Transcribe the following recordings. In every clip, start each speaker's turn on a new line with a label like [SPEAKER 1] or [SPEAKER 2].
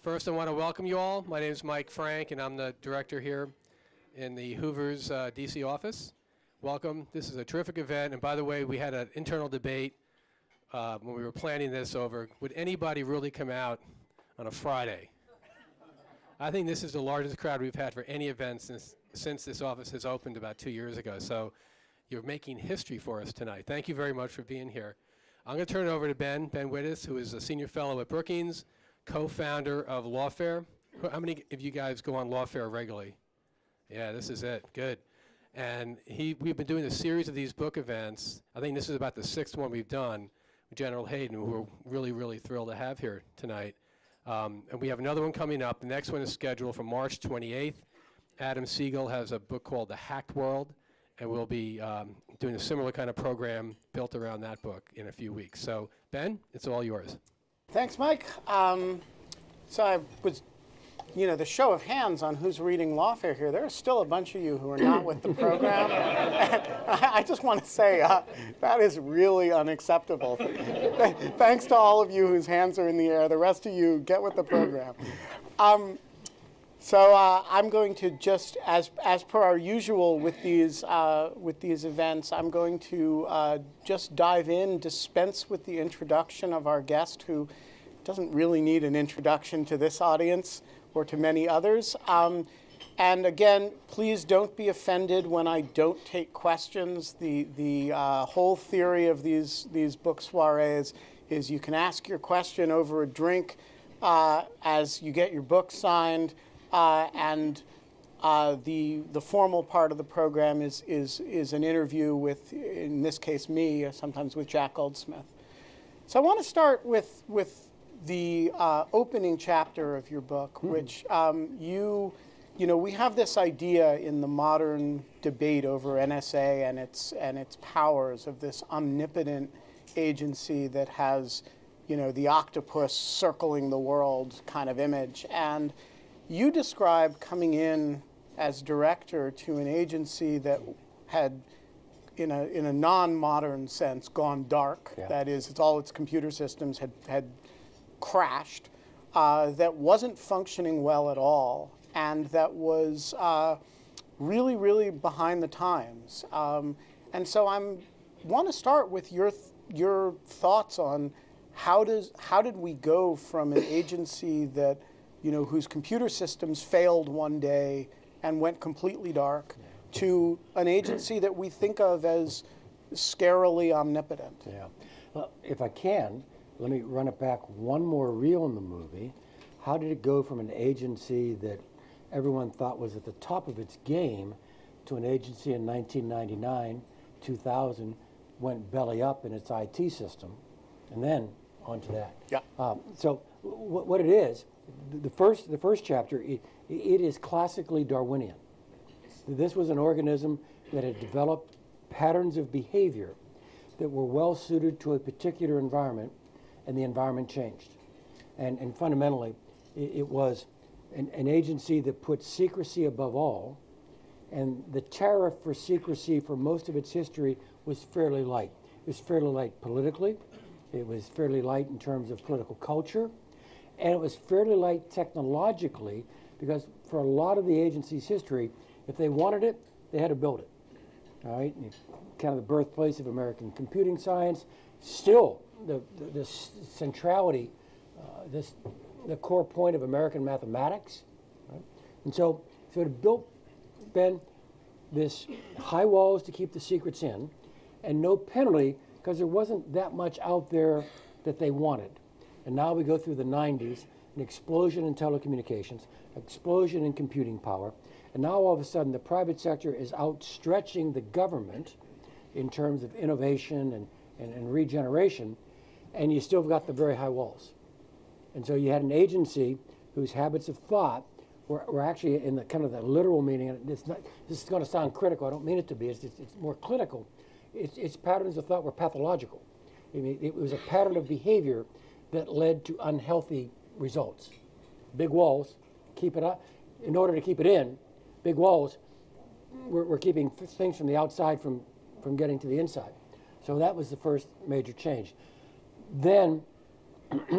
[SPEAKER 1] First, I want to welcome you all. My name is Mike Frank, and I'm the director here in the Hoover's DC office. Welcome. This is a terrific event. And by the way, we had an internal debate when we were planning this over, would anybody really come out on a Friday? I think this is the largest crowd we've had for any event since this office has opened about 2 years ago. So you're making history for us tonight. Thank you very much for being here. I'm going to turn it over to Ben Wittes, who is a senior fellow at Brookings, co-founder of Lawfare. How many of you guys go on Lawfare regularly? Yeah, this is it. Good. And we've been doing a series of these book events. I think this is about the 6th one we've done with General Hayden, who we're really, really thrilled to have here tonight. And we have another one coming up. The next one is scheduled for March 28th. Adam Siegel has a book called The Hacked World, and we'll be doing a similar kind of program built around that book in a few weeks. So, Ben, it's all yours.
[SPEAKER 2] Thanks, Mike. So I was, the show of hands on who's reading Lawfare here. There are still a bunch of you who are not with the program. I just want to say that is really unacceptable. Thanks to all of you whose hands are in the air. The rest of you, get with the program. So I'm going to just, as per our usual with these events, I'm going to just dive in, dispense with the introduction of our guest, who doesn't really need an introduction to this audience or to many others. And again, please don't be offended when I don't take questions. The whole theory of these book soirees is you can ask your question over a drink as you get your book signed. And the formal part of the program is an interview with, in this case, me, sometimes with Jack Goldsmith. So I want to start with the opening chapter of your book, which we have this idea in the modern debate over NSA and its powers of this omnipotent agency that has, the octopus circling the world kind of image. And you describe coming in as director to an agency that had, in a non-modern sense, gone dark. Yeah. That is, all its computer systems had crashed, that wasn't functioning well at all, and that was really, really behind the times. And so I want to start with your thoughts on how did we go from an agency that whose computer systems failed one day and went completely dark, to an agency that we think of as scarily omnipotent.
[SPEAKER 3] Yeah. Well, if I can, let me run it back one more reel in the movie. How did it go from an agency that everyone thought was at the top of its game to an agency in 1999, 2000, went belly up in its IT system, and then onto that.
[SPEAKER 2] Yeah.
[SPEAKER 3] So what it is, the first chapter, it is classically Darwinian. This was an organism that had developed patterns of behavior that were well suited to a particular environment, and the environment changed. And fundamentally, it was an agency that put secrecy above all, and the tariff for secrecy for most of its history was fairly light. It was fairly light politically, it was fairly light in terms of political culture, and it was fairly light technologically, because for a lot of the agency's history, if they wanted it, they had to build it. All right, and kind of the birthplace of American computing science. Still, the centrality, the core point of American mathematics. Right? And so it built, Ben, this high walls to keep the secrets in, and no penalty, because there wasn't that much out there that they wanted. And now we go through the 90s, an explosion in telecommunications, explosion in computing power, and now all of a sudden the private sector is outstretching the government in terms of innovation and regeneration, and you still got the very high walls. And so you had an agency whose habits of thought were actually, in the kind of the literal meaning, and this is going to sound critical, I don't mean it to be, it's more clinical, its patterns of thought were pathological. I mean, it was a pattern of behavior that led to unhealthy results. Big walls, keep it up. In order to keep it in, big walls, we're keeping things from the outside from getting to the inside. So that was the first major change. Then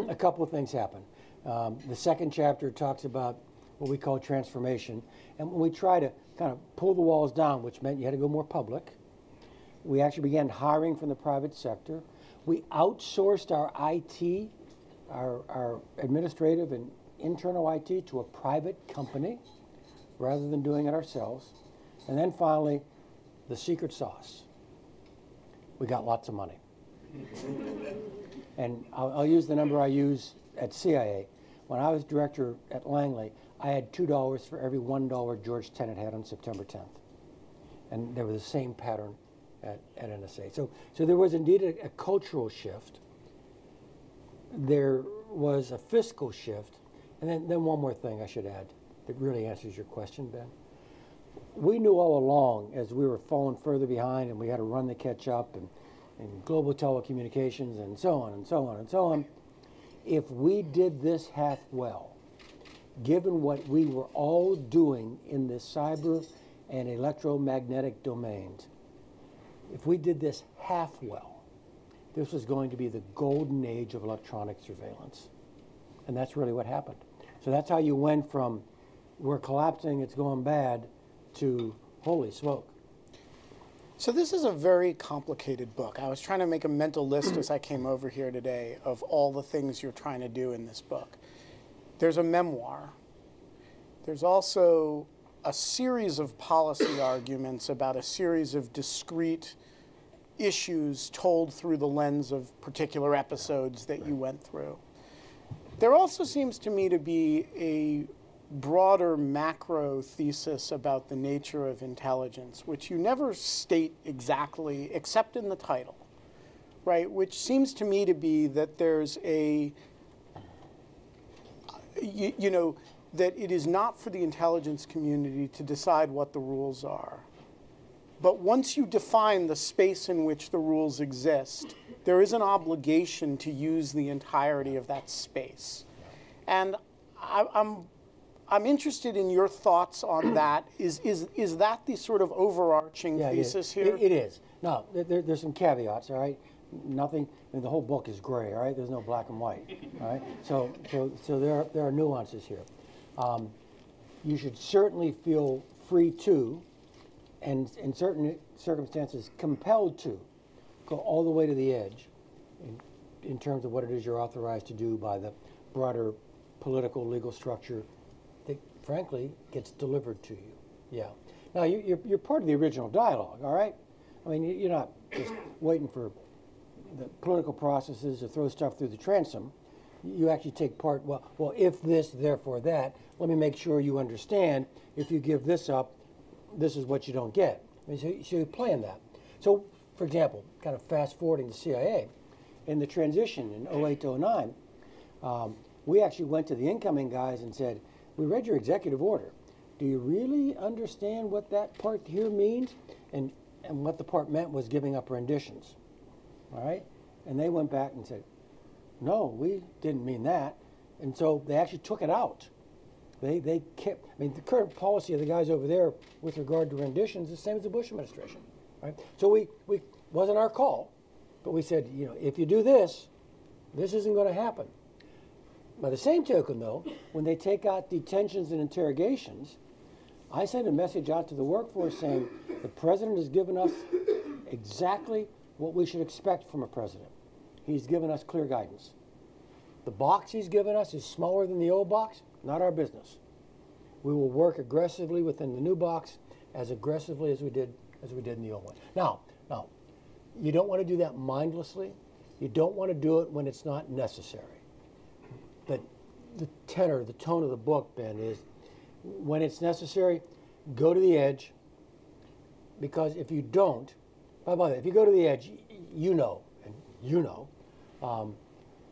[SPEAKER 3] a couple of things happened. The second chapter talks about what we call transformation. And when we try to kind of pull the walls down, which meant you had to go more public, we actually began hiring from the private sector. We outsourced our IT, our administrative and internal IT, to a private company rather than doing it ourselves. And then finally, the secret sauce. We got lots of money. And I'll use the number I use at CIA. When I was director at Langley, I had $2 for every $1 George Tenet had on September 10th. And there was the same pattern at NSA. So there was indeed a cultural shift. There was a fiscal shift. And then one more thing I should add that really answers your question, Ben. We knew all along, as we were falling further behind and we had to run to catch up, and global telecommunications and so on and so on and so on, if we did this half well, given what we were all doing in the cyber and electromagnetic domains, if we did this half well, this was going to be the golden age of electronic surveillance. And that's really what happened. So that's how you went from we're collapsing, it's going bad, to holy smoke.
[SPEAKER 2] So this is a very complicated book. I was trying to make a mental list as I came over here today of all the things you're trying to do in this book. There's a memoir. There's also a series of policy arguments about a series of discrete issues told through the lens of particular episodes that you went through. There also seems to me to be a broader macro thesis about the nature of intelligence, which you never state exactly, except in the title, right? Which seems to me to be that there's a, that it is not for the intelligence community to decide what the rules are. But once you define the space in which the rules exist, there is an obligation to use the entirety of that space. And I'm interested in your thoughts on that. Is that the sort of overarching thesis here?
[SPEAKER 3] It is. No, there's some caveats, all right? Nothing, I mean, the whole book is gray, all right? There's no black and white, all right? So there are nuances here. You should certainly feel free to, and in certain circumstances compelled to, go all the way to the edge in terms of what it is you're authorized to do by the broader political legal structure that, frankly, gets delivered to you. Yeah. Now, you're part of the original dialogue, all right? I mean, you're not just waiting for the political processes to throw stuff through the transom. You actually take part, well, if this, therefore that. Let me make sure you understand, if you give this up, this is what you don't get. I mean, so you plan that. So, for example, kind of fast forwarding to CIA, in the transition in 08 to 09, we actually went to the incoming guys and said, we read your executive order. Do you really understand what that part here means? And what the part meant was giving up renditions, all right? And they went back and said, no, we didn't mean that. And so they actually took it out. They kept, I mean, the current policy of the guys over there with regard to renditions is the same as the Bush administration, right? So we wasn't our call, but we said, if you do this, this isn't going to happen. By the same token, though, when they take out detentions and interrogations, I send a message out to the workforce saying the president has given us exactly what we should expect from a president. He's given us clear guidance. The box he's given us is smaller than the old box, not our business. We will work aggressively within the new box, as aggressively as we did in the old one. Now, you don't want to do that mindlessly. You don't want to do it when it's not necessary. But the tenor, the tone of the book, Ben, is when it's necessary, go to the edge, because if you don't, by the way, if you go to the edge, you're going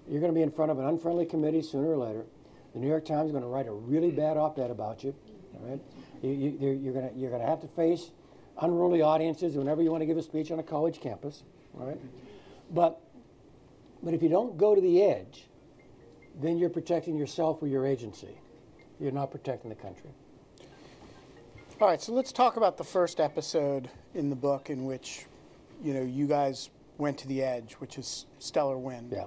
[SPEAKER 3] to be in front of an unfriendly committee sooner or later. The New York Times is going to write a really bad op-ed about you. All right? You're going to have to face unruly audiences whenever you want to give a speech on a college campus. All right? But if you don't go to the edge, then you're protecting yourself or your agency. You're not protecting the country.
[SPEAKER 2] All right, so let's talk about the first episode in the book in which, you guys went to the edge, which is Stellar Wind.
[SPEAKER 3] Yeah.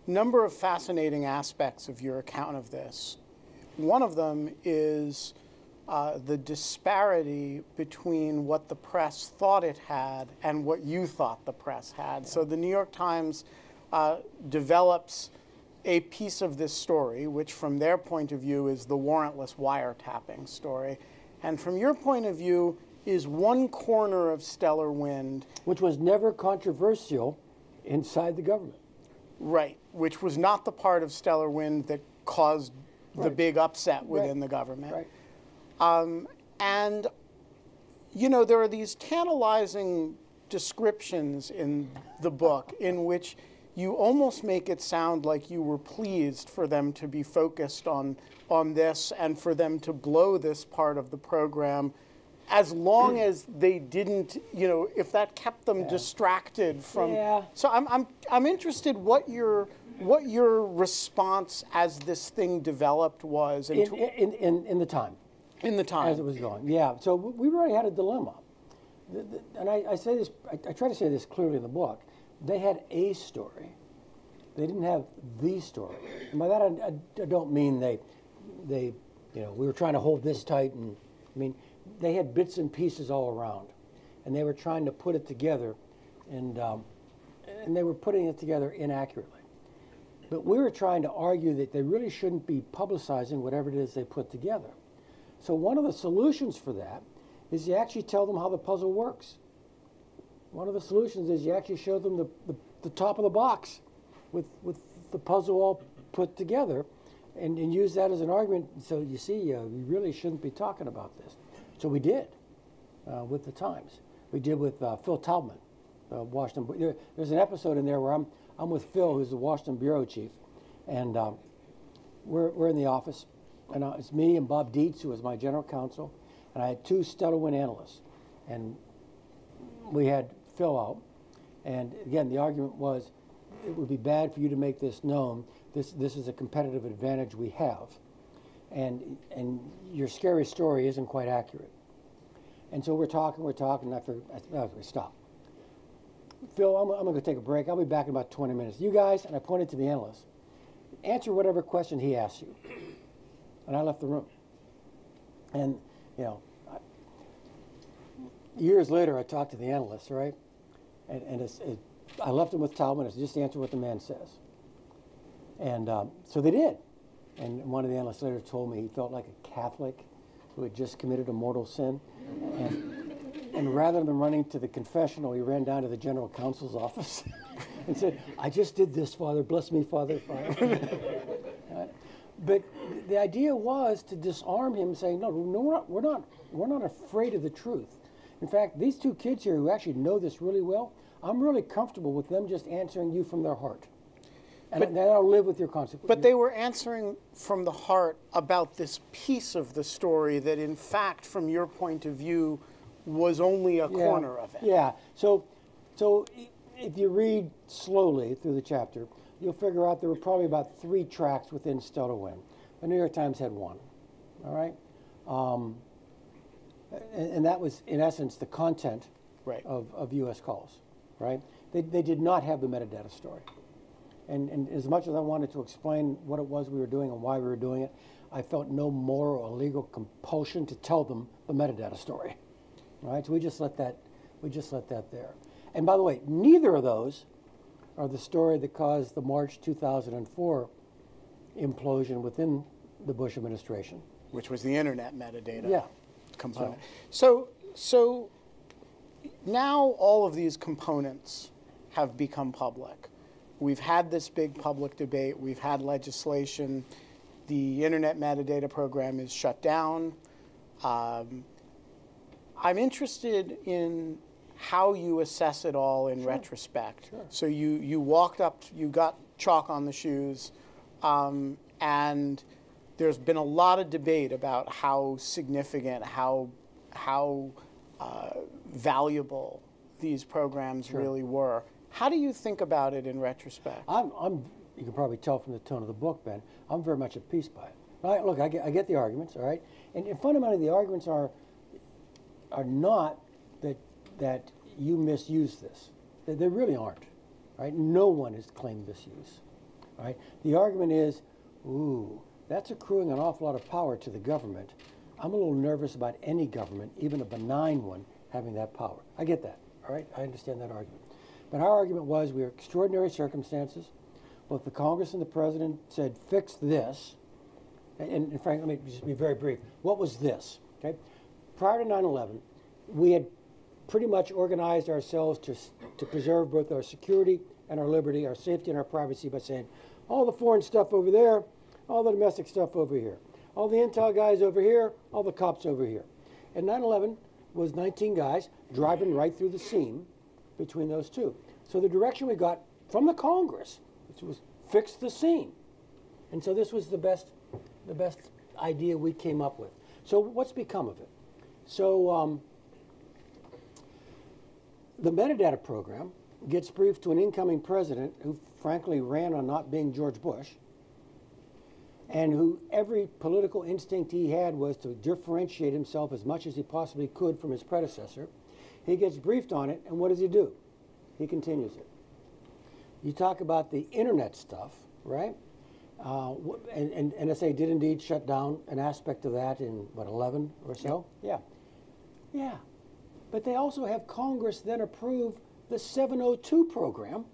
[SPEAKER 2] number of fascinating aspects of your account of this. One of them is the disparity between what the press thought it had and what you thought the press had. So the New York Times develops a piece of this story, which from their point of view is the warrantless wiretapping story, and from your point of view is one corner of Stellar Wind.
[SPEAKER 3] Which was never controversial inside the government.
[SPEAKER 2] Right, which was not the part of Stellar Wind that caused the big upset within the government.
[SPEAKER 3] Right.
[SPEAKER 2] And, you know, there are these tantalizing descriptions in the book in which you almost make it sound like you were pleased for them to be focused on this and for them to blow this part of the program, as long as they didn't, you know, if that kept them distracted from.
[SPEAKER 3] Yeah.
[SPEAKER 2] So I'm interested what your response as this thing developed was.
[SPEAKER 3] In the time.
[SPEAKER 2] In the time.
[SPEAKER 3] As it was going, yeah. So we already had a dilemma. And I say this, I try to say this clearly in the book. They had a story. They didn't have the story. And by that I don't mean they, you know, we were trying to hold this tight, and I mean, they had bits and pieces all around, and they were trying to put it together, and they were putting it together inaccurately. But we were trying to argue that they really shouldn't be publicizing whatever it is they put together. So one of the solutions for that is you actually tell them how the puzzle works. One of the solutions is you actually show them the top of the box with the puzzle all put together, and use that as an argument. So you see, we really shouldn't be talking about this. So we did with the Times. We did with Phil Taubman, Washington. There's an episode in there where I'm with Phil, who's the Washington bureau chief, and we're in the office, and it's me and Bob Dietz, who was my general counsel, and I had two Stellar Wind analysts, and we had Phil out, and again, the argument was it would be bad for you to make this known. This is a competitive advantage we have, and your scary story isn't quite accurate. And so we're talking, and I figured, okay, stop. Phil, I'm going to take a break. I'll be back in about 20 minutes. You guys, and I pointed to the analyst, answer whatever question he asks you. And I left the room. And, you know, years later, I talked to the analyst, right? And I left him with Taubman. It's just answer what the man says. And so they did. And one of the analysts later told me he felt like a Catholic who had just committed a mortal sin. And rather than running to the confessional, he ran down to the general counsel's office and said, "I just did this, Father. Bless me, Father." But the idea was to disarm him, saying, "No, we're not afraid of the truth. In fact, these two kids here who actually know this really well, I'm really comfortable with them just answering you from their heart. And then I'll live with your consequences."
[SPEAKER 2] But they were answering from the heart about this piece of the story that, in fact, from your point of view, was only a corner of it.
[SPEAKER 3] Yeah. So if you read slowly through the chapter, you'll figure out there were probably about 3 tracks within Stellar Wind. The New York Times had 1. All right. And that was, in essence, the content of U.S. calls. Right. They did not have the metadata story. And as much as I wanted to explain what it was we were doing and why we were doing it, I felt no moral or legal compulsion to tell them the metadata story. Right? So we just let that there. And by the way, neither of those are the story that caused the March 2004 implosion within the Bush administration.
[SPEAKER 2] Which was the internet metadata component.
[SPEAKER 3] So
[SPEAKER 2] now all of these components have become public. We've had this big public debate. We've had legislation. The internet metadata program is shut down. I'm interested in how you assess it all in retrospect.
[SPEAKER 3] Sure.
[SPEAKER 2] So you walked up, you got chalk on the shoes, and there's been a lot of debate about how significant, how valuable these programs really were. How do you think about it in retrospect?
[SPEAKER 3] You can probably tell from the tone of the book, Ben, I'm very much at peace by it. Right? Look, I get the arguments, all right? And fundamentally, the arguments are not that you misuse this. They really aren't, right? No one has claimed misuse, All right? The argument is, ooh, that's accruing an awful lot of power to the government. I'm a little nervous about any government, even a benign one, having that power. I get that, all right? I understand that argument. But our argument was we were extraordinary circumstances. Both the Congress and the President said, fix this. And Frank, let me just be very brief. What was this? Okay? Prior to 9/11, we had pretty much organized ourselves to preserve both our security and our liberty, our safety and our privacy by saying, all the foreign stuff over there, all the domestic stuff over here. All the intel guys over here, all the cops over here. And 9/11 was 19 guys driving right through the seam between those two. So the direction we got from the Congress was fix the seam. And so this was the best idea we came up with. So what's become of it? So the metadata program gets briefed to an incoming president who frankly ran on not being George Bush, and who every political instinct he had was to differentiate himself as much as he possibly could from his predecessor. He gets briefed on it, and what does he do? He continues it. You talk about the internet stuff, right? And NSA did indeed shut down an aspect of that in, what, 11 or so? Yeah. Yeah. But they also have Congress then approve the 702 program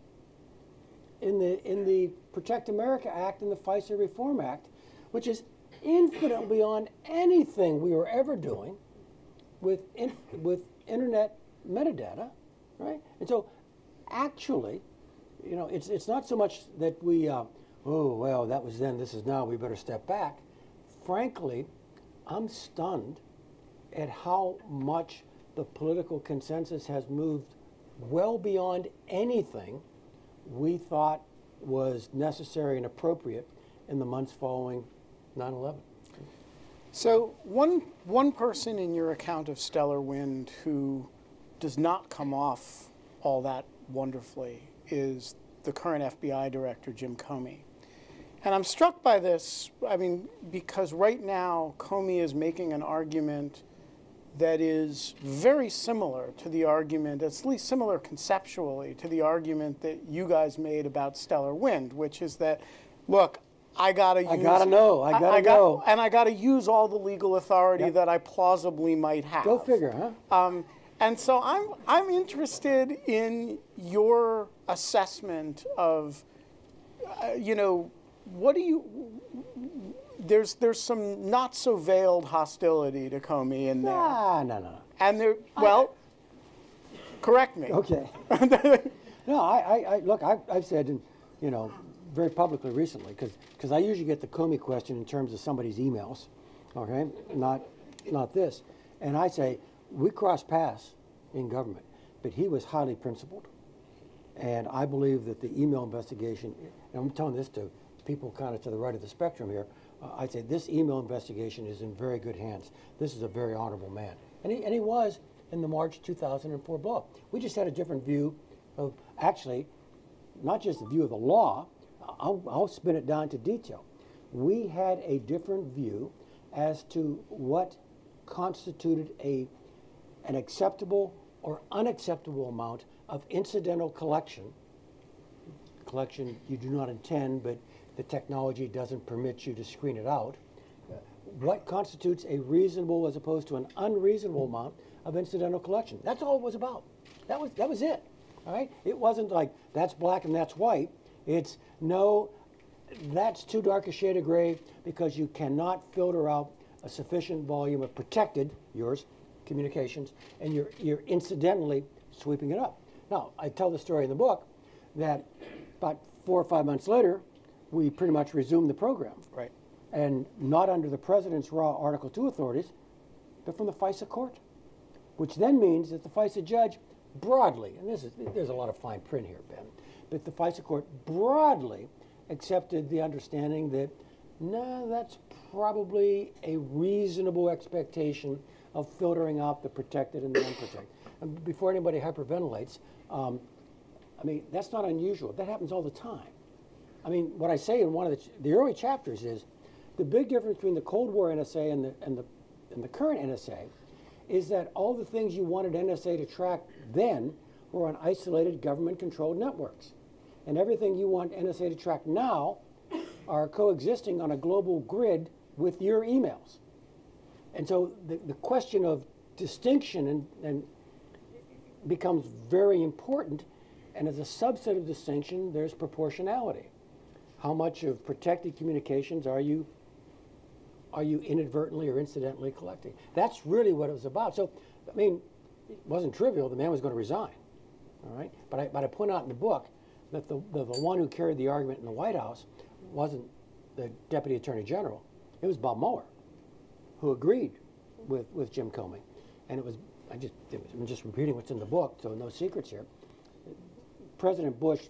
[SPEAKER 3] in the Protect America Act and the FISA Reform Act, which is infinitely beyond anything we were ever doing with internet metadata, right? And so actually, you know, it's not so much that we, oh, well, that was then, this is now, we better step back. Frankly, I'm stunned at how much the political consensus has moved well beyond anything we thought was necessary and appropriate in the months following 9/11.
[SPEAKER 2] So one person in your account of Stellar Wind who does not come off all that wonderfully is the current FBI director, Jim Comey. And I'm struck by this, I mean, because right now Comey is making an argument that is very similar to the argument, at least similar conceptually, to the argument that you guys made about Stellar Wind, which is that, look, I gotta know, and I gotta use all the legal authority that I plausibly might have.
[SPEAKER 3] Go figure, huh?
[SPEAKER 2] And so I'm interested in your assessment of, you know, what do you? There's some not so veiled hostility to Comey in there.
[SPEAKER 3] No.
[SPEAKER 2] And there, well, correct me.
[SPEAKER 3] Okay. No, look, I've said, you know, very publicly recently, because I usually get the Comey question in terms of somebody's emails, okay, not this, and I say we cross paths in government, but he was highly principled, and I believe that the email investigation, and I'm telling this to people kind of to the right of the spectrum here. I'd say this email investigation is in very good hands. This is a very honorable man. And he was in the March 2004 blow-up. We just had a different view of, actually, not just the view of the law, I'll spin it down to detail. We had a different view as to what constituted an acceptable or unacceptable amount of incidental collection you do not intend, but the technology doesn't permit you to screen it out. What constitutes a reasonable as opposed to an unreasonable amount of incidental collection? That's all it was about. That was it. All right? It wasn't like that's black and that's white. It's no, that's too dark a shade of gray because you cannot filter out a sufficient volume of protected, yours, communications, and you're incidentally sweeping it up. Now, I tell the story in the book that about 4 or 5 months later, we pretty much resumed the program.
[SPEAKER 2] Right.
[SPEAKER 3] And not under the president's raw Article 2 authorities, but from the FISA court, which then means that the FISA judge broadly, and there's a lot of fine print here, Ben, but the FISA court broadly accepted the understanding that, no, that's probably a reasonable expectation of filtering out the protected and the unprotected. And before anybody hyperventilates, I mean, that's not unusual. That happens all the time. I mean, what I say in one of the early chapters is the big difference between the Cold War NSA and the current NSA is that all the things you wanted NSA to track then were on isolated government-controlled networks. and everything you want NSA to track now are coexisting on a global grid with your emails. And so the question of distinction and becomes very important, and as a subset of distinction, there's proportionality. How much of protected communications are you inadvertently or incidentally collecting? That's really what it was about. So, I mean, it wasn't trivial. The man was going to resign, all right? But I point out in the book that the one who carried the argument in the White House wasn't the Deputy Attorney General. It was Bob Mueller, who agreed with Jim Comey. And I'm just repeating what's in the book, so no secrets here. President Bush,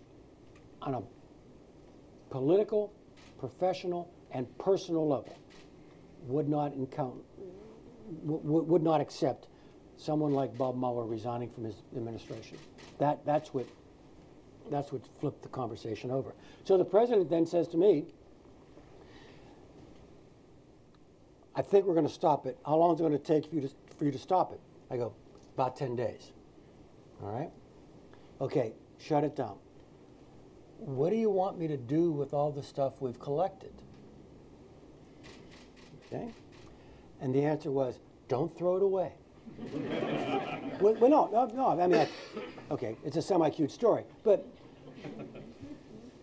[SPEAKER 3] on a political, professional, and personal level, would not accept someone like Bob Mueller resigning from his administration. That's what flipped the conversation over. So the president then says to me, I think we're going to stop it. How long is it going to take for you to stop it? I go, about 10 days. All right? Okay, shut it down. What do you want me to do with all the stuff we've collected? Okay? And the answer was, don't throw it away. well, no. I mean, okay, it's a semi-cute story, but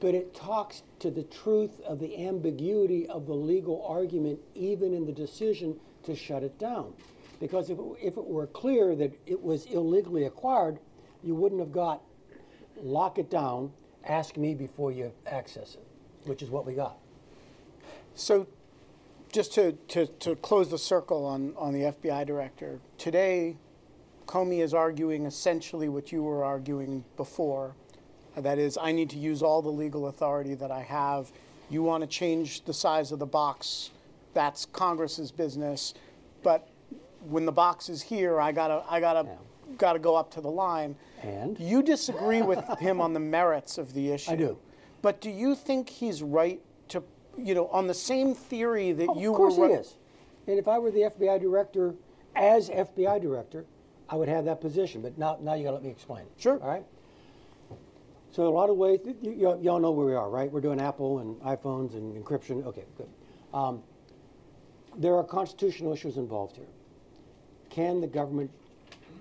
[SPEAKER 3] it talks to the truth of the ambiguity of the legal argument, even in the decision to shut it down. Because if it were clear that it was illegally acquired, you wouldn't have got lock it down, ask me before you access it, which is what we got.
[SPEAKER 2] So just to close the circle on the FBI director, today Comey is arguing essentially what you were arguing before. That is, I need to use all the legal authority that I have. You want to change the size of the box, that's Congress's business. But when the box is here, I gotta go up to the line.
[SPEAKER 3] And
[SPEAKER 2] you disagree with him on the merits of the issue.
[SPEAKER 3] I do.
[SPEAKER 2] But do you think he's right to, on the same theory that you were?
[SPEAKER 3] Of course he is. And if I were the FBI director, as FBI director, I would have that position. But now you gotta let me explain.
[SPEAKER 2] Sure.
[SPEAKER 3] All right. So in a lot of ways, y'all know where we are, right? We're doing Apple and iPhones and encryption. Okay, good. There are constitutional issues involved here. Can the government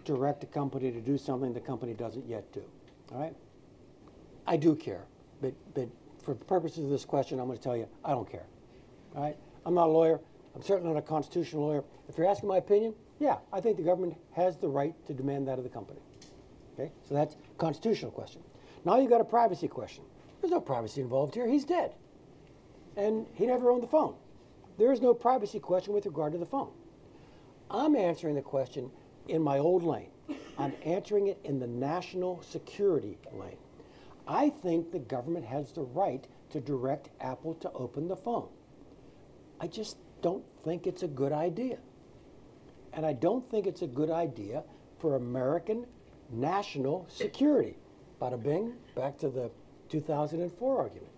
[SPEAKER 3] direct a company to do something the company doesn't yet do? All right? I do care, but for purposes of this question, I'm going to tell you, I don't care. All right? I'm not a lawyer. I'm certainly not a constitutional lawyer. If you're asking my opinion, yeah, I think the government has the right to demand that of the company. Okay? So that's a constitutional question. Now you've got a privacy question. There's no privacy involved here. He's dead. And he never owned the phone. There is no privacy question with regard to the phone. I'm answering the question in my old lane. I'm answering it in the national security lane. I think the government has the right to direct Apple to open the phone. I just don't think it's a good idea. And I don't think it's a good idea for American national security. Bada bing, back to the 2004 argument.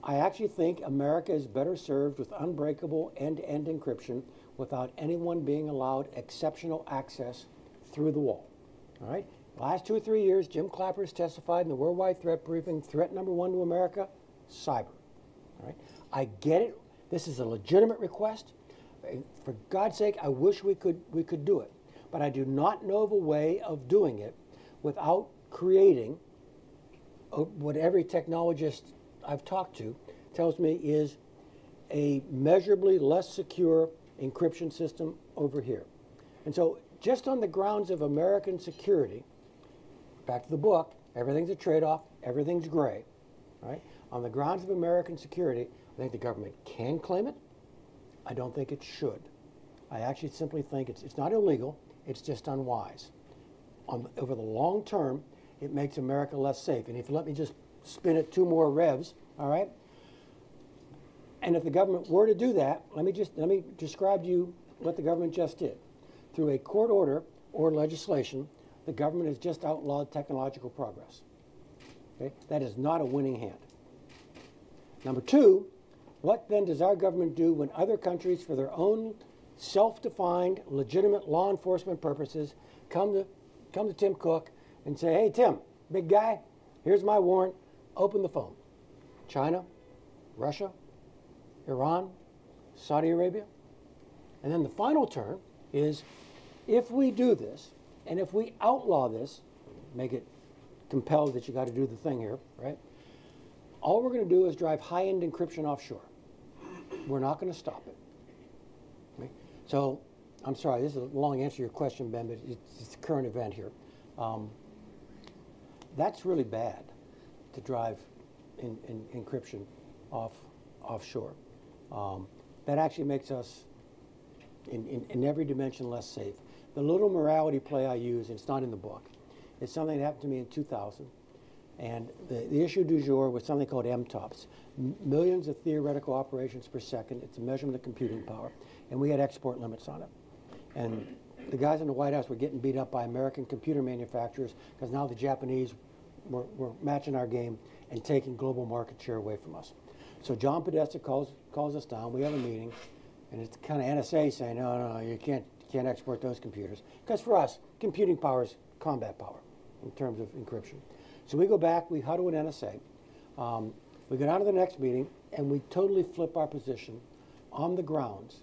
[SPEAKER 3] I actually think America is better served with unbreakable end-to-end encryption without anyone being allowed exceptional access through the wall. All right? The last 2 or 3 years, Jim Clapper has testified in the Worldwide Threat Briefing, threat number 1 to America, cyber. All right? I get it. This is a legitimate request. For God's sake, I wish we could do it. But I do not know of a way of doing it without creating what every technologist I've talked to tells me is a measurably less secure encryption system over here. And so just on the grounds of American security, back to the book, everything's a trade-off, everything's gray, right? On the grounds of American security, I think the government can claim it. I don't think it should. I actually simply think it's not illegal, it's just unwise. Over the long term, it makes America less safe. And if you let me just spin it 2 more revs, all right? And if the government were to do that, let me describe to you what the government just did. Through a court order or legislation, the government has just outlawed technological progress. Okay? That is not a winning hand. Number 2, what then does our government do when other countries, for their own self-defined, legitimate law enforcement purposes, come to Tim Cook and say, hey, Tim, big guy, Here's my warrant. Open the phone. China, Russia, Iran, Saudi Arabia. And then the final turn is, if we do this, and if we outlaw this, make it compelled that you got to do the thing here, right? All we're going to do is drive high-end encryption offshore. We're not going to stop it. Okay? So, I'm sorry, this is a long answer to your question, Ben, but it's a current event here. That's really bad to drive in encryption offshore. That actually makes us, in every dimension, less safe. The little morality play I use, and it's not in the book, it's something that happened to me in 2000. And the issue du jour was something called MTOPS, millions of theoretical operations per second. It's a measurement of computing power. And we had export limits on it. And the guys in the White House were getting beat up by American computer manufacturers because now the Japanese were matching our game and taking global market share away from us. So John Podesta calls us down. We have a meeting. And it's kind of NSA saying, no, you can't export those computers. Because for us, computing power is combat power in terms of encryption. So we go back, we huddle with NSA. We go down to the next meeting, and we totally flip our position on the grounds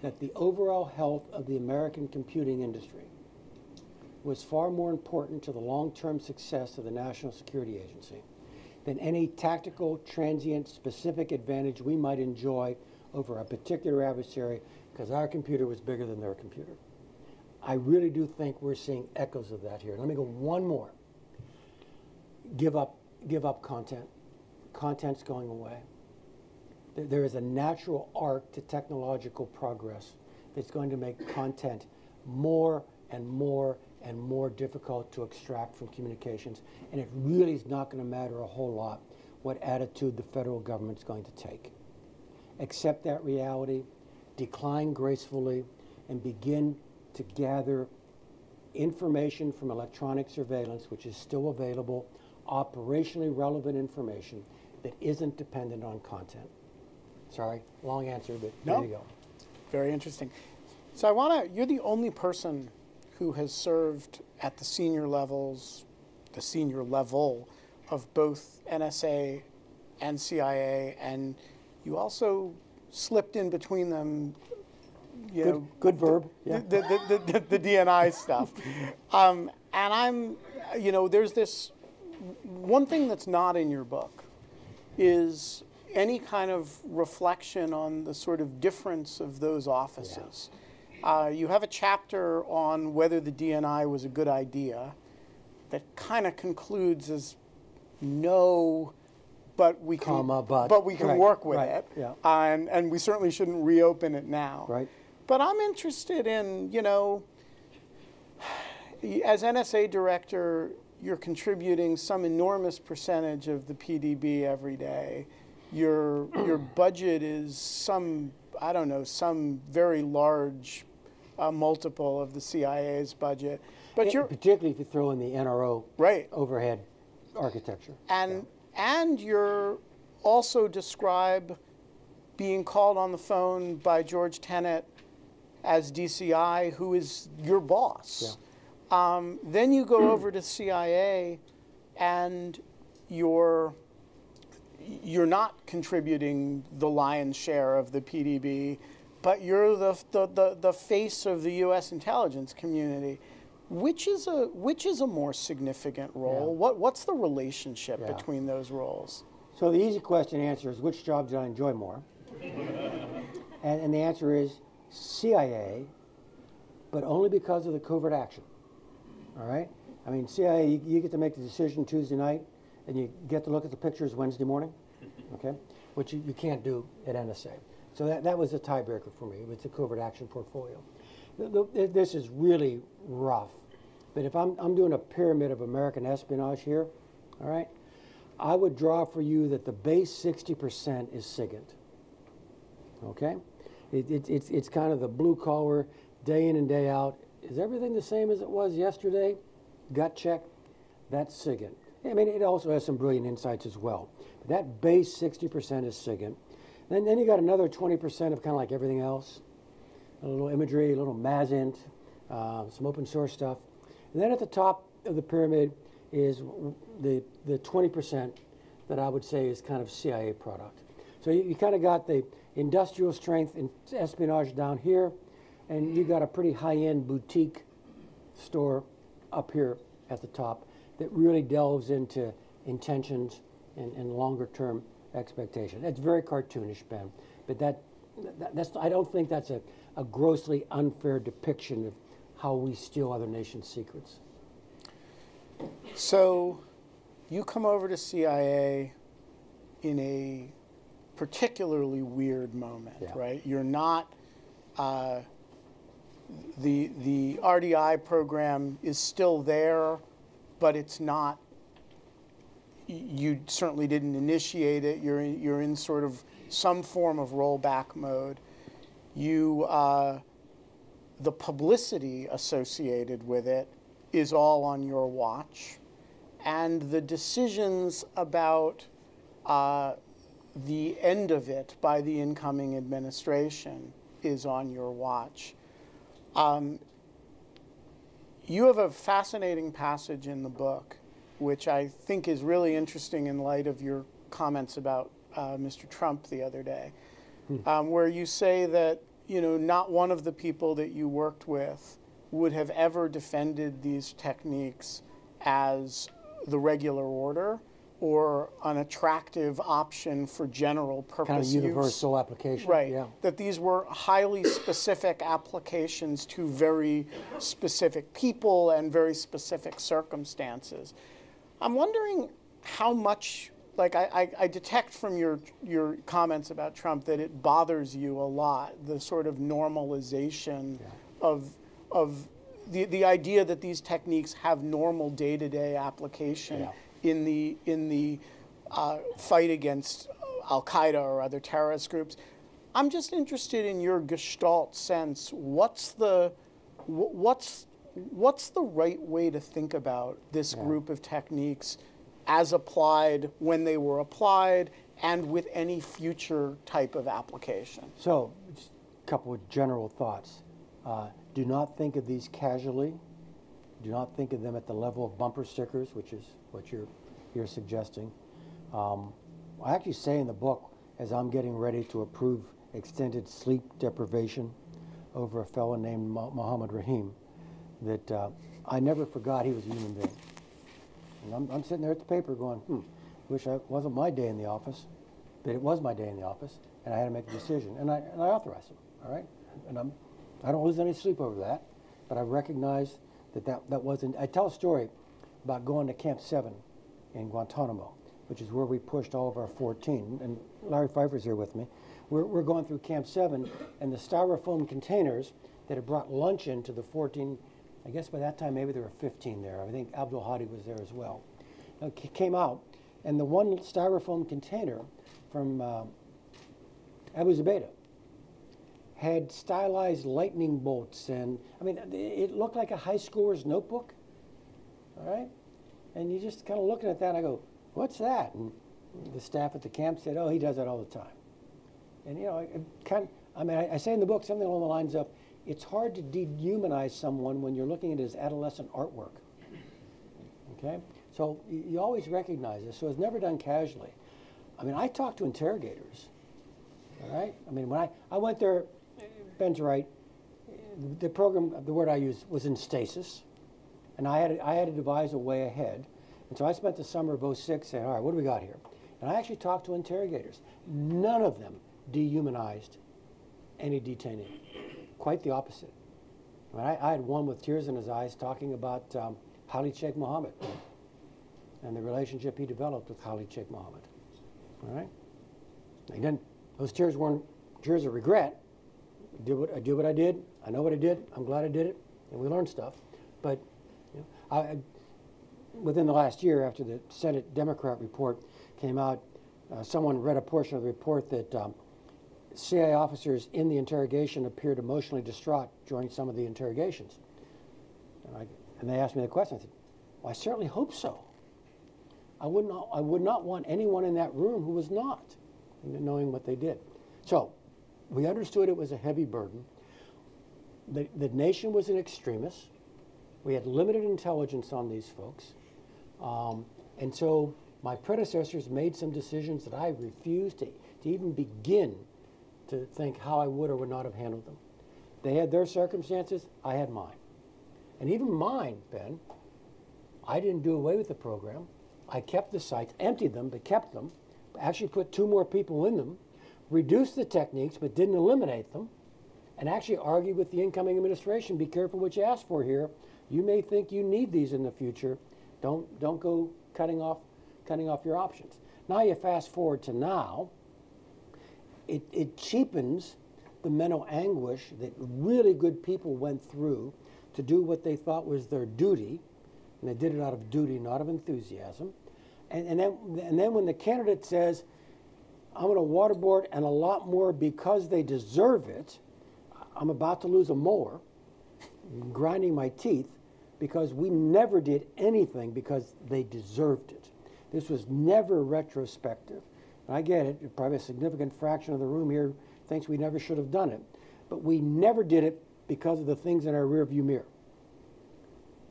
[SPEAKER 3] that the overall health of the American computing industry was far more important to the long-term success of the National Security Agency than any tactical, transient, specific advantage we might enjoy over a particular adversary because our computer was bigger than their computer. I really do think we're seeing echoes of that here. Let me go one more. Give up content. Content's going away. There is a natural arc to technological progress that's going to make content more and more and more difficult to extract from communications. And it really is not going to matter a whole lot what attitude the federal government's going to take. Accept that reality, decline gracefully, and begin to gather information from electronic surveillance, which is still available, operationally relevant information that isn't dependent on content. Sorry, long answer, but
[SPEAKER 2] no,
[SPEAKER 3] there you go.
[SPEAKER 2] Very interesting. So you're the only person who has served at the senior levels, the senior level of both NSA and CIA, and you also slipped in between them,
[SPEAKER 3] good verb, yeah.
[SPEAKER 2] The DNI stuff. And there's this, one thing that's not in your book is any kind of reflection on the sort of difference of those offices. Yeah. You have a chapter on whether the DNI was a good idea that kind of concludes as no, but we can, but we can work with it. Yeah. And we certainly shouldn't reopen it now.
[SPEAKER 3] Right.
[SPEAKER 2] But I'm interested in, as NSA director, you're contributing some enormous percentage of the PDB every day. Your budget is some very large multiple of the CIA's budget. But
[SPEAKER 3] particularly if you throw in the NRO overhead architecture.
[SPEAKER 2] And you're also describe being called on the phone by George Tenet as DCI, who is your boss. Yeah. Then you go over to CIA, and you're not contributing the lion's share of the PDB, but you're the face of the U.S. intelligence community. Which is a more significant role? Yeah. What's the relationship between those roles?
[SPEAKER 3] So the easy question to answer is, which job did I enjoy more? and the answer is CIA, but only because of the covert action. All right? I mean, CIA, you get to make the decision Tuesday night, and you get to look at the pictures Wednesday morning, okay? Which you can't do at NSA. So that was a tiebreaker for me. It was the covert action portfolio. This is really rough. But if I'm doing a pyramid of American espionage here, all right, I would draw for you that the base 60% is SIGINT. Okay? It's kind of the blue collar, day in and day out. Is everything the same as it was yesterday? Gut check. That's SIGINT. I mean, it also has some brilliant insights as well. But that base 60% is SIGINT. And then you got another 20% of kind of like everything else. A little imagery, a little MASINT, some open source stuff. And then at the top of the pyramid, is the 20% that I would say is kind of CIA product. So you kind of got the industrial strength in espionage down here, and you got a pretty high-end boutique store up here at the top that really delves into intentions and longer-term expectation. That's very cartoonish, Ben, but that's I don't think that's a grossly unfair depiction of how we steal other nations' secrets.
[SPEAKER 2] So you come over to CIA in a particularly weird moment,
[SPEAKER 3] Yeah.
[SPEAKER 2] right? You're not, the RDI program is still there, but it's not, you certainly didn't initiate it. You're in sort of some form of rollback mode. You, the publicity associated with it is all on your watch. And the decisions about the end of it by the incoming administration is on your watch. You have a fascinating passage in the book, which I think is really interesting in light of your comments about Mr. Trump the other day, where you say that, you know, not one of the people that you worked with would have ever defended these techniques as the regular order or an attractive option for general purpose
[SPEAKER 3] Kind of
[SPEAKER 2] use.
[SPEAKER 3] universal application.
[SPEAKER 2] Right.
[SPEAKER 3] Yeah.
[SPEAKER 2] That these were highly specific applications to very specific people and very specific circumstances. I'm wondering how much, like I detect from your comments about Trump that it bothers you a lot, the sort of normalization of the idea that these techniques have normal day-to-day application in the fight against Al-Qaeda or other terrorist groups. I'm just interested in your Gestalt sense. What's the right way to think about this group of techniques as applied, when they were applied, and with any future type of application?
[SPEAKER 3] So, just a couple of general thoughts. Do not think of these casually. Do not think of them at the level of bumper stickers, which is what you're suggesting. I actually say in the book, as I'm getting ready to approve extended sleep deprivation over a fellow named Mohammed Rahim, that I never forgot he was a human being. And I'm sitting there at the paper going, wish it wasn't my day in the office, but it was my day in the office, and I had to make a decision, and I authorized him, all right? And I don't lose any sleep over that, but I recognize that wasn't. I tell a story about going to Camp 7 in Guantanamo, which is where we pushed all of our 14, and Larry Pfeiffer's here with me. We're going through Camp 7, and the styrofoam containers that had brought lunch into the 14, I guess by that time maybe there were 15 there. I think Abdul Hadi was there as well. Came out, and the one styrofoam container from Abu Zubaydah had stylized lightning bolts, and I mean, it looked like a high schooler's notebook, all right? And you just kind of looking at that, and I go, what's that? And the staff at the camp said, oh, he does that all the time. And you know, I say in the book something along the lines of, it's hard to dehumanize someone when you're looking at his adolescent artwork, okay? So you always recognize this, so it's never done casually. I mean, I talk to interrogators, all right? I mean, when I went there, Ben's right, the program, the word I used was in stasis, and I had to devise a way ahead. And so I spent the summer of '06 saying, all right, what do we got here? And I actually talked to interrogators. None of them dehumanized any detainee. Quite the opposite. I mean, I had one with tears in his eyes talking about Khalid Sheikh Mohammed and the relationship he developed with Khalid Sheikh Mohammed. All right? Again, those tears weren't tears of regret. I did what I did. I know what I did. I'm glad I did it. And we learned stuff. But you know, within the last year, after the Senate Democrat report came out, someone read a portion of the report that CIA officers in the interrogation appeared emotionally distraught during some of the interrogations. And they asked me the question. I said, well, I certainly hope so. I would not want anyone in that room who was not, knowing what they did. So we understood it was a heavy burden. The nation was an extremist. We had limited intelligence on these folks. And so my predecessors made some decisions that I refused to even begin to think how I would or would not have handled them. They had their circumstances, I had mine. And even mine, Ben, I didn't do away with the program. I kept the sites, emptied them, but kept them, actually put 2 more people in them, reduced the techniques, but didn't eliminate them, and actually argued with the incoming administration, be careful what you ask for here. You may think you need these in the future. Don't go cutting off your options. Now you fast forward to now, it cheapens the mental anguish that really good people went through to do what they thought was their duty, and they did it out of duty, not of enthusiasm. And then when the candidate says, I'm going to waterboard and a lot more because they deserve it, I'm about to lose a molar, grinding my teeth, because we never did anything because they deserved it. This was never retrospective. And I get it, probably a significant fraction of the room here thinks we never should have done it, but we never did it because of the things in our rearview mirror.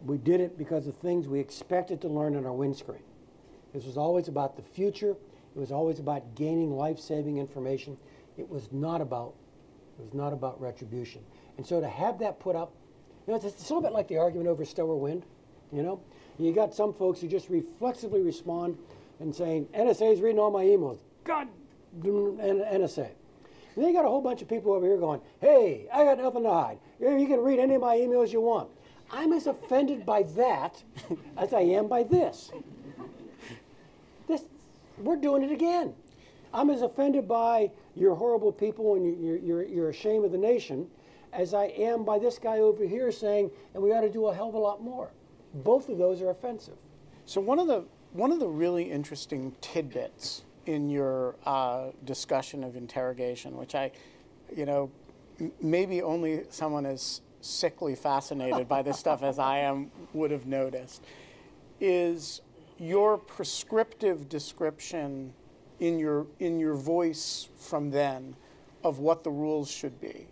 [SPEAKER 3] We did it because of things we expected to learn in our windscreen. This was always about the future. It was always about gaining life-saving information. It was not about retribution. And so to have that put up, it's a little bit like the argument over stellar wind. You got some folks who just reflexively respond and saying, NSA is reading all my emails. God, NSA. And then you got a whole bunch of people over here going, hey, I got nothing to hide. You can read any of my emails you want. I'm as offended by that as I am by this. We're doing it again. I'm as offended by your horrible people and you're ashamed of the nation as I am by this guy over here saying, and we ought to do a hell of a lot more. Both of those are offensive.
[SPEAKER 2] So one of the really interesting tidbits in your discussion of interrogation, which maybe only someone as sickly fascinated by this stuff as I am would have noticed, is your prescriptive description in your voice from then of what the rules should be.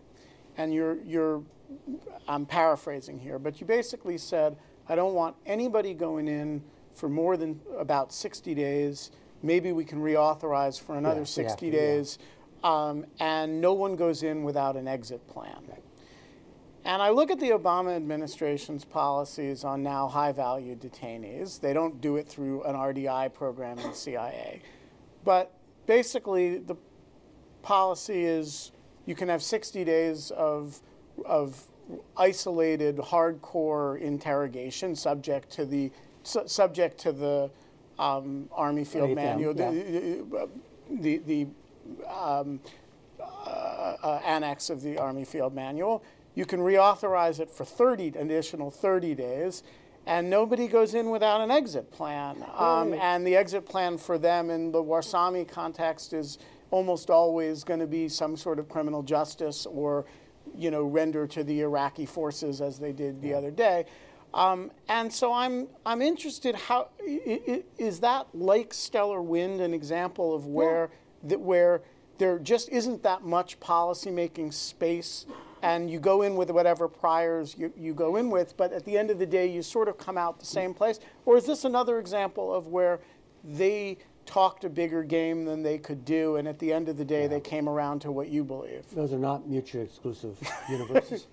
[SPEAKER 2] And I'm paraphrasing here, but you basically said, I don't want anybody going in for more than about 60 days. Maybe we can reauthorize for another 60 days. Yeah. And no one goes in without an exit plan. Right. And I look at the Obama administration's policies on now high-value detainees. They don't do it through an RDI program in the CIA. But basically, the policy is you can have 60 days of isolated, hardcore interrogation subject to the Army Field Manual, the annex of the Army Field Manual. You can reauthorize it for additional 30 days, and nobody goes in without an exit plan. And the exit plan for them in the Warsami context is almost always going to be some sort of criminal justice or, render to the Iraqi forces as they did the other day. And so I'm interested, how is that like Stellar Wind an example of where there just isn't that much policymaking space, and you go in with whatever priors you go in with, but at the end of the day you sort of come out the same place? Or is this another example of where they talked a bigger game than they could do, and at the end of the day they came around to what you believe?
[SPEAKER 3] Those are not mutually exclusive universes.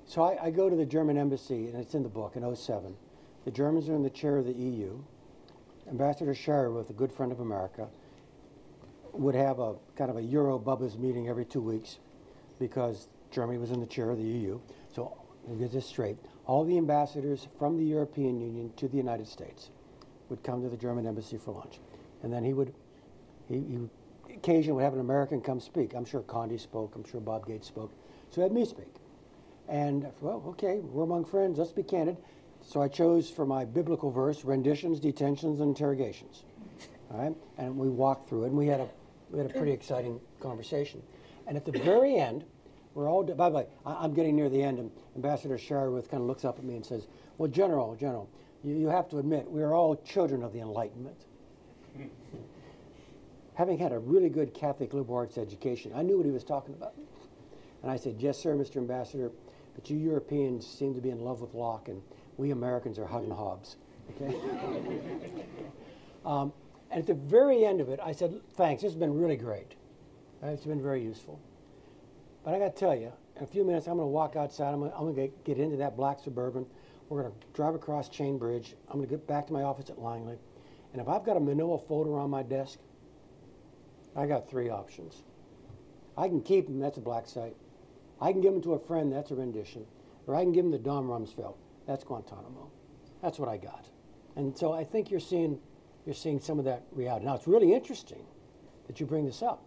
[SPEAKER 3] So I go to the German embassy, and it's in the book, in '07. The Germans are in the chair of the EU. Ambassador Sherwood, a good friend of America, would have a kind of a Euro-Bubba's meeting every 2 weeks because Germany was in the chair of the EU. So we'll get this straight. All the ambassadors from the European Union to the United States would come to the German embassy for lunch. And then he occasionally would have an American come speak. I'm sure Condi spoke. I'm sure Bob Gates spoke. So he had me speak. And, well, okay, we're among friends. Let's be candid. So I chose for my biblical verse, renditions, detentions, and interrogations. All right? And we walked through it, and we had a pretty exciting conversation. And at the very end, we're all, by the way, I'm getting near the end, and Ambassador Sherwood kind of looks up at me and says, well, General, you have to admit, we are all children of the Enlightenment. Having had a really good Catholic liberal arts education, I knew what he was talking about. And I said, yes, sir, Mr. Ambassador, but you Europeans seem to be in love with Locke, and We Americans are hugging Hobbes. Okay? And at the very end of it, I said, thanks, this has been really great. It's been very useful. But I got to tell you, in a few minutes, I'm going to walk outside. I'm going to get into that black Suburban. We're going to drive across Chain Bridge. I'm going to get back to my office at Langley. And if I've got a manila folder on my desk, I got 3 options. I can keep them, that's a black site. I can give them to a friend, that's a rendition. Or I can give them to Don Rumsfeld, that's Guantanamo. That's what I got. And so I think you're seeing some of that reality. Now, it's really interesting that you bring this up,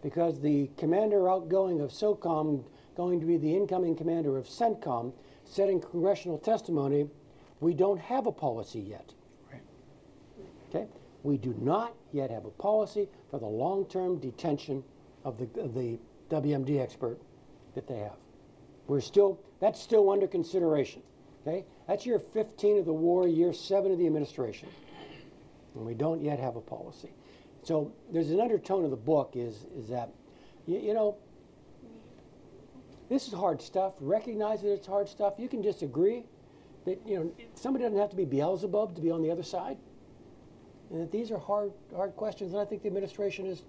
[SPEAKER 3] because the commander outgoing of SOCOM, going to be the incoming commander of CENTCOM, said in congressional testimony, we don't have a policy yet.
[SPEAKER 2] Right.
[SPEAKER 3] Okay? We do not yet have a policy for the long-term detention of the WMD expert that they have. That's still under consideration. Okay? That's year 15 of the war, year 7 of the administration. And we don't yet have a policy. So there's an undertone of the book is that, you know, this is hard stuff. Recognize that it's hard stuff. You can disagree that, you know, somebody doesn't have to be Beelzebub to be on the other side. And that these are hard questions, and I think the administration is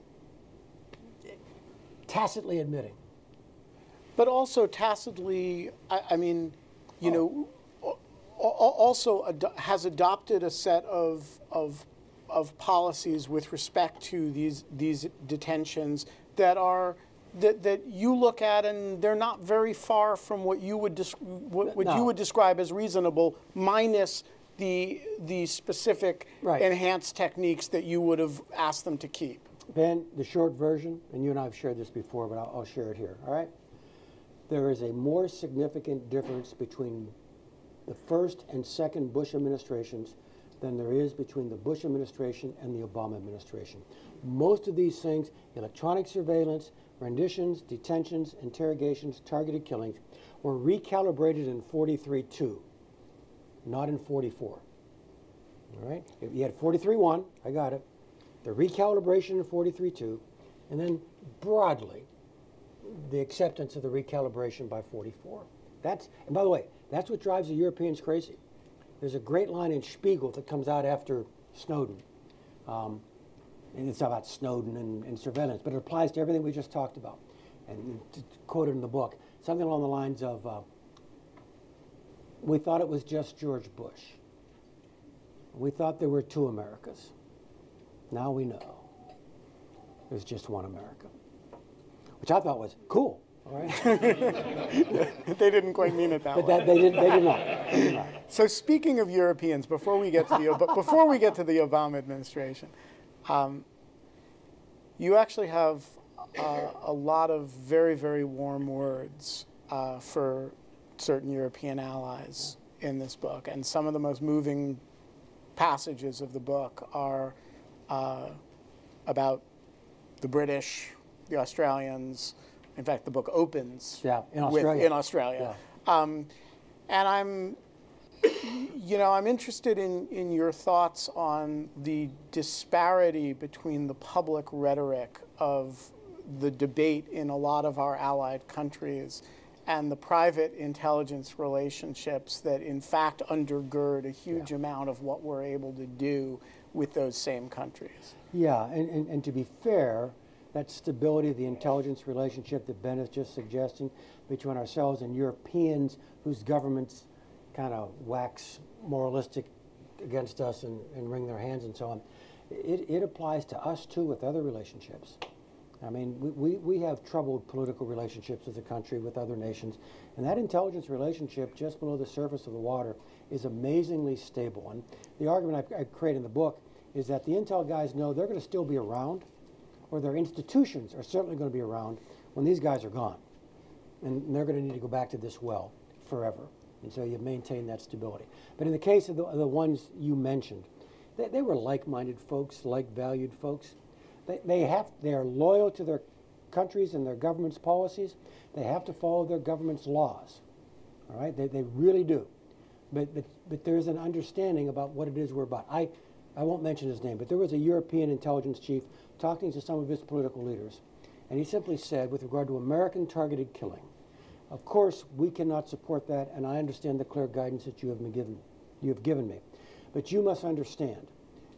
[SPEAKER 3] tacitly admitting.
[SPEAKER 2] But also tacitly, I mean, you know, also has adopted a set of policies with respect to these detentions that are that you look at, and they're not very far from what you would you would describe as reasonable, minus the specific enhanced techniques that you would have asked them to keep.
[SPEAKER 3] Ben, the short version, and you and I have shared this before, but I'll share it here, all right? There is a more significant difference between the first and second Bush administrations than there is between the Bush administration and the Obama administration. Most of these things, electronic surveillance, renditions, detentions, interrogations, targeted killings, were recalibrated in 43-2, not in 44. All right? If you had 43-1, I got it. The recalibration in 43-2, and then broadly, the acceptance of the recalibration by 44. And by the way, that's what drives the Europeans crazy. There's a great line in Spiegel that comes out after Snowden. And it's about Snowden and surveillance, but it applies to everything we just talked about. And quoted in the book, something along the lines of, we thought it was just George Bush. We thought there were 2 Americas. Now we know there's just 1 America, which I thought was cool. All right.
[SPEAKER 2] They didn't quite mean it that way.
[SPEAKER 3] They did not.
[SPEAKER 2] So speaking of Europeans, before we get to the Obama administration, you actually have a lot of very, very warm words for certain European allies in this book, and some of the most moving passages of the book are about the British, the Australians. In fact, the book opens
[SPEAKER 3] in Australia.
[SPEAKER 2] in Australia. Yeah. And I'm interested in your thoughts on the disparity between the public rhetoric of the debate in a lot of our allied countries and the private intelligence relationships that in fact undergird a huge amount of what we're able to do with those same countries.
[SPEAKER 3] Yeah, and to be fair, that stability of the intelligence relationship that Ben is just suggesting between ourselves and Europeans whose governments kind of wax moralistic against us and wring their hands and so on, it applies to us too with other relationships. I mean, we have troubled political relationships as a country with other nations, and that intelligence relationship just below the surface of the water is amazingly stable. And the argument I create in the book is that the intel guys know they're going to still be around, or their institutions are certainly going to be around when these guys are gone. And they're going to need to go back to this well forever. And so you maintain that stability. But in the case of the ones you mentioned, they were like-minded folks, like-valued folks. They are loyal to their countries and their government's policies. They have to follow their government's laws. All right? They really do. But there's an understanding about what it is we're about. I won't mention his name, but there was a European intelligence chief talking to some of his political leaders. And he simply said, with regard to American targeted killing, Of course, we cannot support that, and I understand the clear guidance that you have given me. But you must understand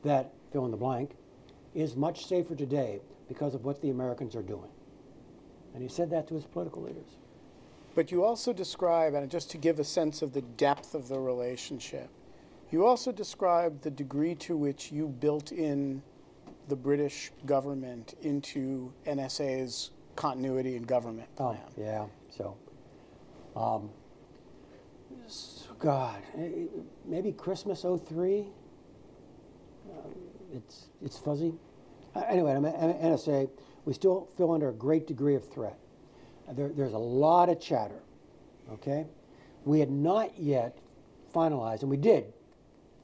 [SPEAKER 3] that, fill in the blank, is much safer today because of what the Americans are doing. And he said that to his political leaders.
[SPEAKER 2] But you also describe, and just to give a sense of the depth of the relationship, you also describe the degree to which you built in the British government into NSA's continuity and government plan.
[SPEAKER 3] Oh, yeah. So, God, maybe Christmas '03. It's fuzzy. Anyway, I'm at NSA. We still feel under a great degree of threat. There's a lot of chatter. Okay, we had not yet finalized, and we did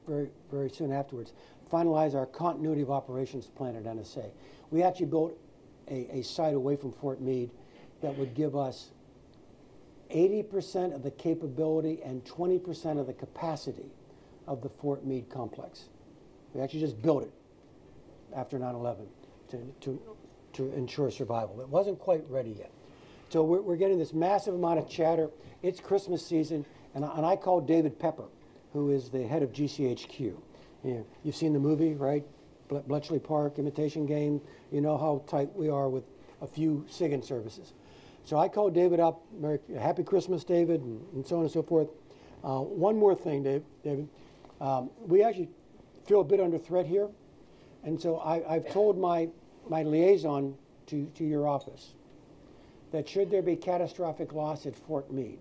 [SPEAKER 3] very soon afterwards, finalize our continuity of operations plan at NSA. We actually built a site away from Fort Meade that would give us 80% of the capability and 20% of the capacity of the Fort Meade complex. We actually just built it after 9/11 to ensure survival. It wasn't quite ready yet. So we're getting this massive amount of chatter. It's Christmas season, and I called David Pepper, who is the head of GCHQ. You've seen the movie, right? Bletchley Park, Imitation Game. You know how tight we are with a few SIGINT services. So I called David up, Happy Christmas, David, and so on and so forth. One more thing, David. We actually feel a bit under threat here. And so I've told my liaison to your office that should there be catastrophic loss at Fort Meade,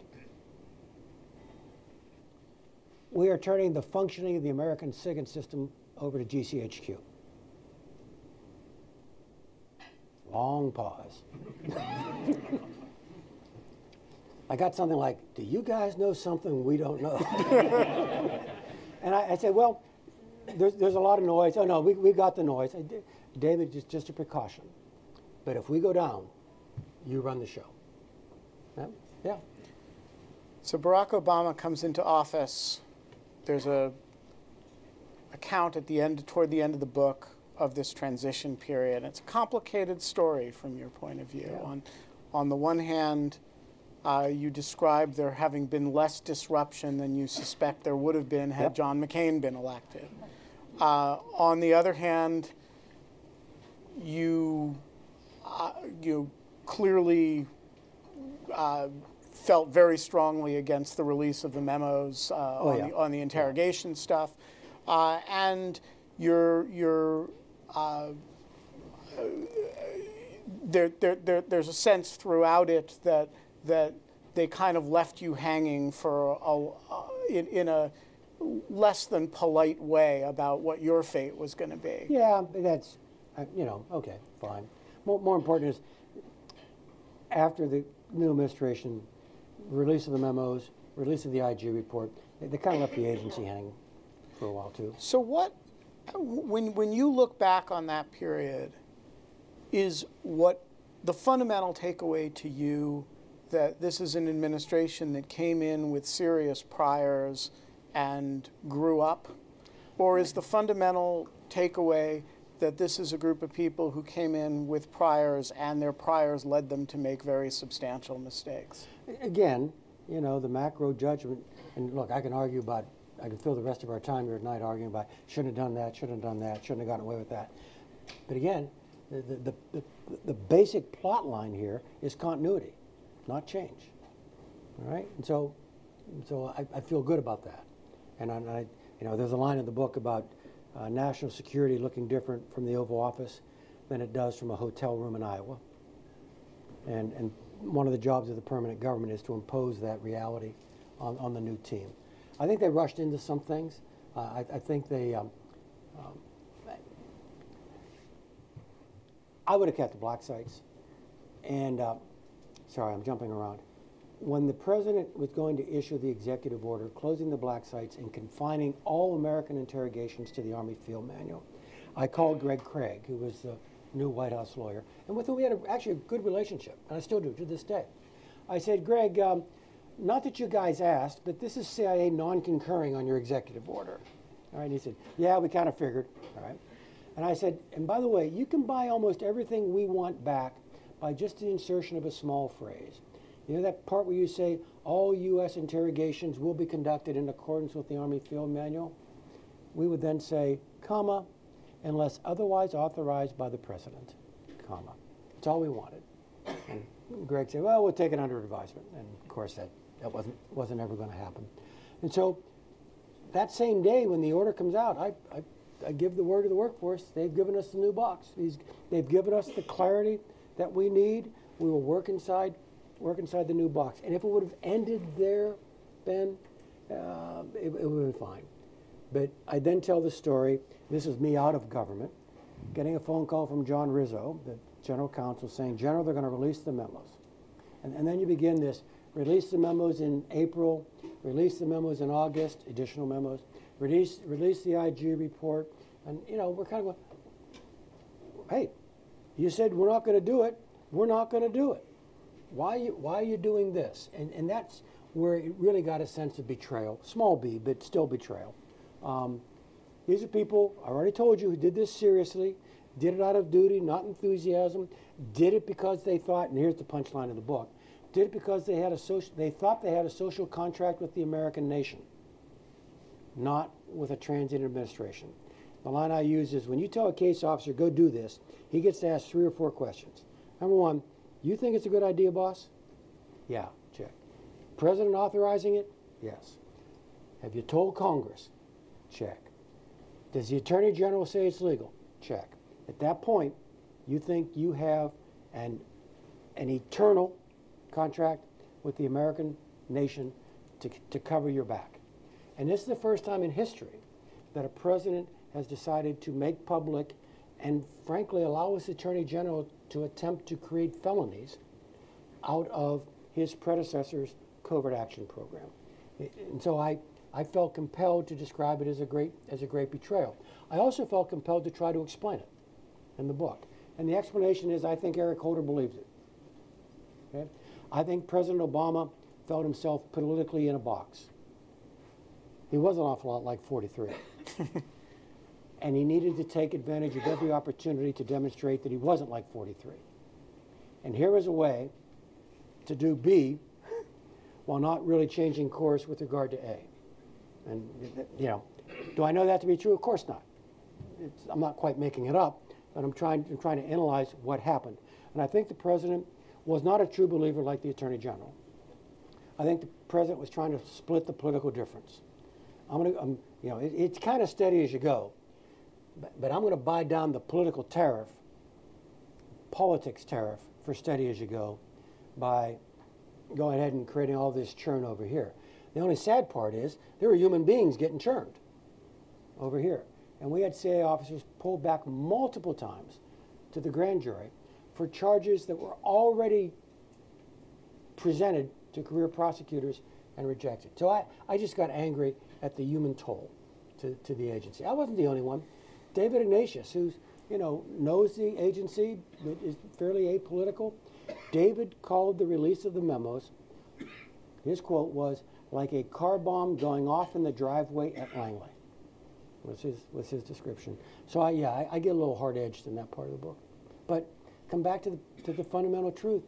[SPEAKER 3] we are turning the functioning of the American SIGINT system over to GCHQ. Long pause. I got something like, do you guys know something we don't know? And I said, well, there's a lot of noise. Oh, no, we got the noise. David, just a precaution. But if we go down, you run the show. Yeah.
[SPEAKER 2] So Barack Obama comes into office. There's a account at the end, toward the end of the book, of this transition period. It's a complicated story from your point of view.
[SPEAKER 3] Yeah.
[SPEAKER 2] On the one hand, you describe there having been less disruption than you suspect there would have been had John McCain been elected. On the other hand, you clearly felt very strongly against the release of the memos on the interrogation stuff, and there's a sense throughout it that they kind of left you hanging for in a less than polite way about what your fate was going to be.
[SPEAKER 3] Yeah, that's okay, fine. More important is after the new administration, release of the memos, release of the IG report, they kind of left the agency hanging for a while too.
[SPEAKER 2] So when you look back on that period, is what the fundamental takeaway to you that this is an administration that came in with serious priors and grew up? Or is the fundamental takeaway that this is a group of people who came in with priors and their priors led them to make very substantial mistakes?
[SPEAKER 3] Again, the macro judgment, and look, I can fill the rest of our time here at night arguing about shouldn't have done that, shouldn't have done that, shouldn't have gotten away with that. But again, the basic plot line here is continuity, not change. All right? And so I feel good about that. And there's a line in the book about national security looking different from the Oval Office than it does from a hotel room in Iowa. And one of the jobs of the permanent government is to impose that reality on the new team. I think they rushed into some things. I think they, I would have kept the black sites. And, sorry, I'm jumping around. When the president was going to issue the executive order closing the black sites and confining all American interrogations to the Army Field Manual, I called Greg Craig, who was the new White House lawyer, and with whom we had actually a good relationship, and I still do to this day. I said, Greg, not that you guys asked, but this is CIA non-concurring on your executive order. All right, and he said, yeah, we kind of figured. All right. And I said, and by the way, you can buy almost everything we want back by just the insertion of a small phrase. You know that part where you say all U.S. interrogations will be conducted in accordance with the Army Field Manual? We would then say, comma, unless otherwise authorized by the President, comma. That's all we wanted. And Greg said, well, we'll take it under advisement. And of course, that wasn't ever going to happen. And so that same day when the order comes out, I give the word to the workforce. They've given us the new box. They've given us the clarity that we need. We will work inside the new box. And if it would have ended there, Ben, it would have been fine. But I then tell the story. This is me out of government, getting a phone call from John Rizzo, the general counsel, saying, General, they're going to release the memos. And then you begin this, release the memos in April, release the memos in August, additional memos, release the IG report. And, you know, we're kind of going, hey, you said we're not going to do it. We're not going to do it. Why are you doing this? And that's where it really got a sense of betrayal, small b, but still betrayal. These are people, I already told you, who did this seriously, did it out of duty, not enthusiasm, did it because they thought, and here's the punchline of the book, did it because they thought they had a social contract with the American nation, not with a transient administration. The line I use is, when you tell a case officer, go do this, he gets to ask 3 or 4 questions. Number 1, you think it's a good idea, boss? Yeah, check. President authorizing it? Yes. Have you told Congress? Check. Does the Attorney General say it's legal? Check. At that point, you think you have an eternal contract with the American nation to cover your back. And this is the first time in history that a president has decided to make public and frankly allow his Attorney General to attempt to create felonies out of his predecessor's covert action program. And so I felt compelled to describe it as a great betrayal. I also felt compelled to try to explain it in the book. And the explanation is, I think Eric Holder believes it. Okay? I think President Obama felt himself politically in a box. He was an awful lot like 43. And he needed to take advantage of every opportunity to demonstrate that he wasn't like 43. And here was a way to do B while not really changing course with regard to A. And, you know, do I know that to be true? Of course not. I'm not quite making it up, but I'm trying to analyze what happened. And I think the president was not a true believer like the Attorney General. I think the president was trying to split the political difference. You know, it's kind of steady as you go, but I'm going to buy down the political tariff, politics tariff, for steady as you go by going ahead and creating all this churn over here. The only sad part is there were human beings getting churned over here. And we had CIA officers pulled back multiple times to the grand jury for charges that were already presented to career prosecutors and rejected. So I just got angry at the human toll to the agency. I wasn't the only one. David Ignatius, who's, you know, knows the agency, is fairly apolitical. David called the release of the memos, his quote was, like a car bomb going off in the driveway at Langley, was his description. So I get a little hard-edged in that part of the book. But come back to the fundamental truth.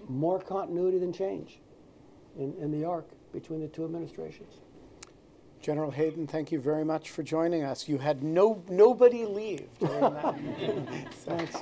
[SPEAKER 3] More continuity than change in the arc between the two administrations.
[SPEAKER 2] General Hayden, thank you very much for joining us. You had nobody leave during that.
[SPEAKER 3] Thanks.